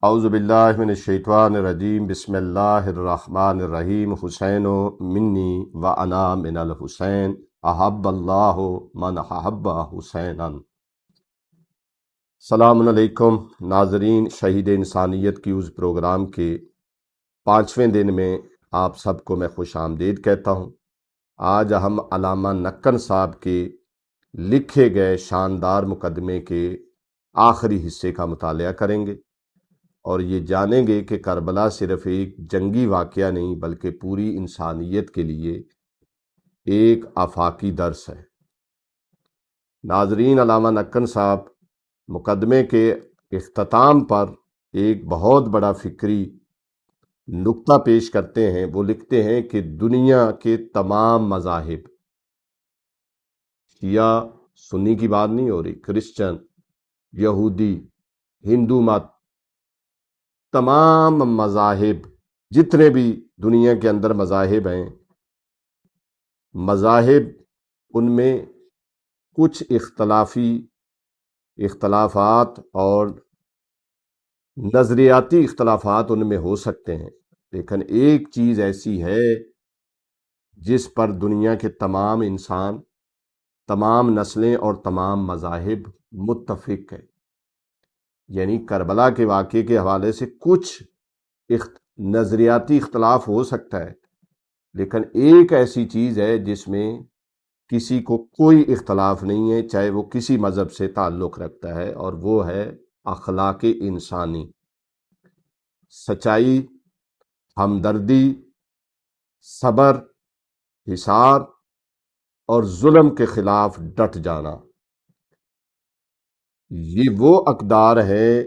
اعوذ باللہ من الشیطان الرجیم بسم اللہ الرحمن الرحیم حسین منی و انا من الحسین احب اللہ من احب حسینا۔ السلام علیکم ناظرین، شہید انسانیت کی اس پروگرام کے 5ویں دن میں آپ سب کو میں خوش آمدید کہتا ہوں۔ آج ہم علامہ نکن صاحب کے لکھے گئے شاندار مقدمے کے آخری حصے کا مطالعہ کریں گے اور یہ جانیں گے کہ کربلا صرف ایک جنگی واقعہ نہیں بلکہ پوری انسانیت کے لیے ایک آفاقی درس ہے۔ ناظرین، علامہ نکن صاحب مقدمے کے اختتام پر ایک بہت بڑا فکری نکتہ پیش کرتے ہیں۔ وہ لکھتے ہیں کہ دنیا کے تمام مذاہب، شیعہ سنی کی بات نہیں ہو رہی، کرسچن، یہودی، ہندو مت، تمام مذاہب، جتنے بھی دنیا کے اندر مذاہب ہیں، مذاہب ان میں کچھ اختلافات اور نظریاتی اختلافات ان میں ہو سکتے ہیں، لیکن ایک چیز ایسی ہے جس پر دنیا کے تمام انسان، تمام نسلیں اور تمام مذاہب متفق ہیں۔ یعنی کربلا کے واقعے کے حوالے سے کچھ نظریاتی اختلاف ہو سکتا ہے، لیکن ایک ایسی چیز ہے جس میں کسی کو کوئی اختلاف نہیں ہے، چاہے وہ کسی مذہب سے تعلق رکھتا ہے، اور وہ ہے اخلاق انسانی، سچائی، ہمدردی، صبر، حصار اور ظلم کے خلاف ڈٹ جانا۔ یہ وہ اقدار ہے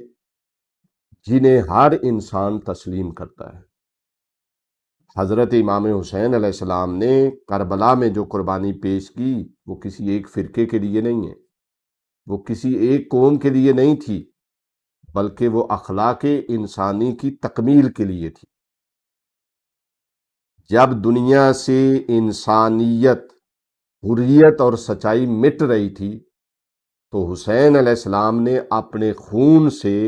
جنہیں ہر انسان تسلیم کرتا ہے۔ حضرت امام حسین علیہ السلام نے کربلا میں جو قربانی پیش کی وہ کسی ایک فرقے کے لیے نہیں ہے، وہ کسی ایک قوم کے لیے نہیں تھی، بلکہ وہ اخلاق انسانی کی تکمیل کے لیے تھی۔ جب دنیا سے انسانیت، حریت اور سچائی مٹ رہی تھی تو حسین علیہ السلام نے اپنے خون سے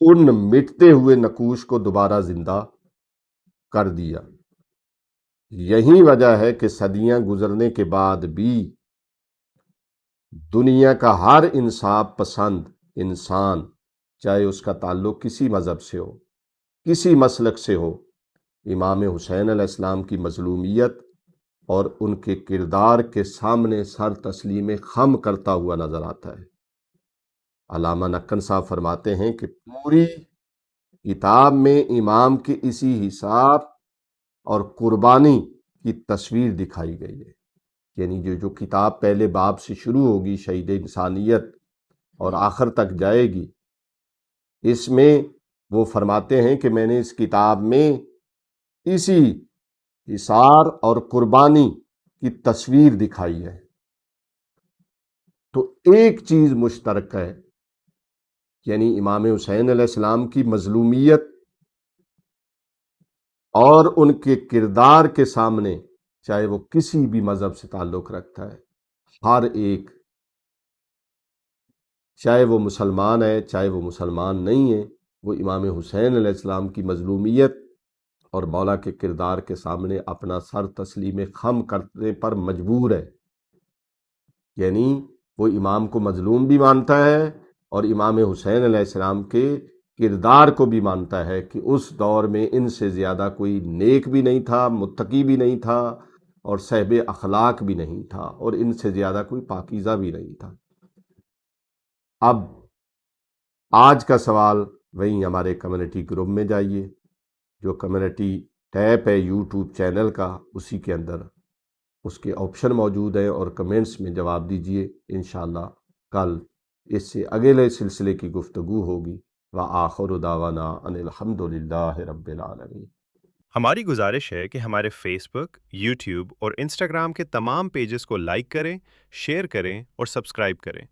ان مٹتے ہوئے نقوش کو دوبارہ زندہ کر دیا۔ یہی وجہ ہے کہ صدیاں گزرنے کے بعد بھی دنیا کا ہر انصاف پسند انسان، چاہے اس کا تعلق کسی مذہب سے ہو، کسی مسلک سے ہو، امام حسین علیہ السلام کی مظلومیت اور ان کے کردار کے سامنے سر تسلیم خم کرتا ہوا نظر آتا ہے۔ علامہ نکن صاحب فرماتے ہیں کہ پوری کتاب میں امام کے اسی حساب اور قربانی کی تصویر دکھائی گئی ہے۔ یعنی جو کتاب پہلے باب سے شروع ہوگی، شہید انسانیت، اور آخر تک جائے گی، اس میں وہ فرماتے ہیں کہ میں نے اس کتاب میں اسی حصار اور قربانی کی تصویر دکھائی ہے۔ تو ایک چیز مشترک ہے، یعنی امام حسین علیہ السلام کی مظلومیت اور ان کے کردار کے سامنے، چاہے وہ کسی بھی مذہب سے تعلق رکھتا ہے، ہر ایک، چاہے وہ مسلمان ہے چاہے وہ مسلمان نہیں ہے، وہ امام حسین علیہ السلام کی مظلومیت اور مولا کے کردار کے سامنے اپنا سر تسلیم خم کرنے پر مجبور ہے۔ یعنی وہ امام کو مظلوم بھی مانتا ہے اور امام حسین علیہ السلام کے کردار کو بھی مانتا ہے کہ اس دور میں ان سے زیادہ کوئی نیک بھی نہیں تھا، متقی بھی نہیں تھا اور صاحب اخلاق بھی نہیں تھا، اور ان سے زیادہ کوئی پاکیزہ بھی نہیں تھا۔ اب آج کا سوال وہیں ہمارے کمیونٹی گروپ میں جائیے، جو کمیونٹی ٹیب ہے یوٹیوب چینل کا، اسی کے اندر اس کے آپشن موجود ہیں، اور کمنٹس میں جواب دیجئے۔ انشاءاللہ کل اس سے اگلے سلسلے کی گفتگو ہوگی۔ وآخر دعوانا ان الحمد للہ رب العالمین۔ ہماری گزارش ہے کہ ہمارے فیس بک، یوٹیوب اور انسٹاگرام کے تمام پیجز کو لائک کریں، شیئر کریں اور سبسکرائب کریں۔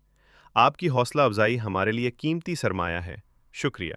آپ کی حوصلہ افزائی ہمارے لیے قیمتی سرمایہ ہے۔ شکریہ۔